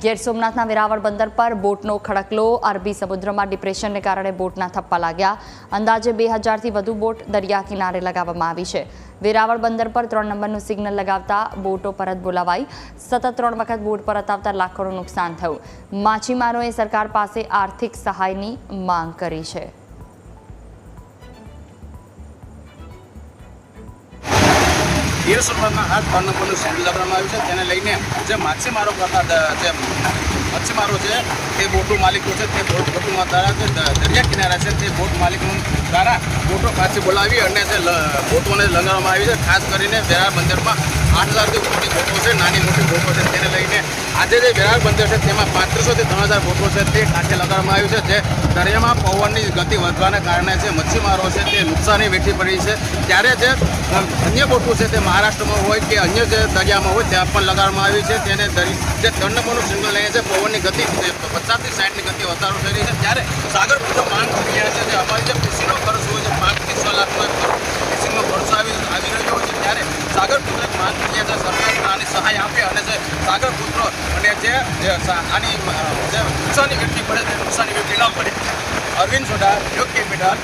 ગીર સોમનાથના વેરાવળ બંદર પર બોટનો ખડકલો, અરબી સમુદ્રમાં ડિપ્રેશનને કારણે બોટના થપ્પા લાગ્યા। અંદાજે 2000થી વધુ બોટ દરિયા કિનારે લગાવવામાં આવી છે। વેરાવળ બંદર પર 3 નંબરનું સિગ્નલ લગાવતા બોટો પરત બોલાવાઈ। સતત 3 વખત બોટ પરત આવતા લાખોનું નુકસાન થયું। માછીમારોએ સરકાર પાસે આર્થિક સહાયની માંગ કરી છે। ગીર સોમનાથના આ 3 નંબરનું સિગ્નલ લગાવવામાં આવ્યું છે, તેને લઈને જે માછીમારો કરતા જે મચ્છીમારો છે તે બોટો માલિકો છે તે બોટોમાં દ્વારા જે દરિયા કિનારા છે તે બોટ માલિકો દ્વારા બોટો પાછી બોલાવી અને જે બોટોને લગાવવામાં આવી છે। ખાસ કરીને વેરાવળ બંદરમાં 8000થી મોટી બોટો છે, નાની મોટી બોટો છે, તેને લઈને આજે જે વેરાવળ બંદર છે તેમાં 3500થી 3000 બોટો છે તે કાંઠે લગાવવામાં આવ્યું છે। જે દરિયામાં પવનની ગતિ વધવાના કારણે જે મચ્છીમારો છે તે નુકસાની વેઠી પડી છે। ત્યારે જે અન્ય બોટો છે તે મહારાષ્ટ્રમાં હોય કે અન્ય જે દરિયામાં હોય ત્યાં પણ લગાવવામાં આવી છે। તેને જે 3 નંબરનું સિગ્નલ લઈને છે પવનની ગતિ 50થી 60ની ગતિ વધારો થઈ રહી છે। ત્યારે સાગર પુત્રો માંગ કરી રહ્યા છે જે અમારી જે ફિશિંગનો ખર્ચ હોય છે 5થી 6 લાખનો ફિશિંગનો ખર્ચો આવી રહ્યો હોય છે, ત્યારે સાગર પુત્ર માંગ કરી રહ્યા છે સરકાર આની સહાય આપે અને જે સાગર પુત્રો અને જે આની જે નુકસાની વેઠવી પડે તે નુકસાની વેઠવી ન પડે। અરવિંદ સોઢા, યોગ કેપિટલ।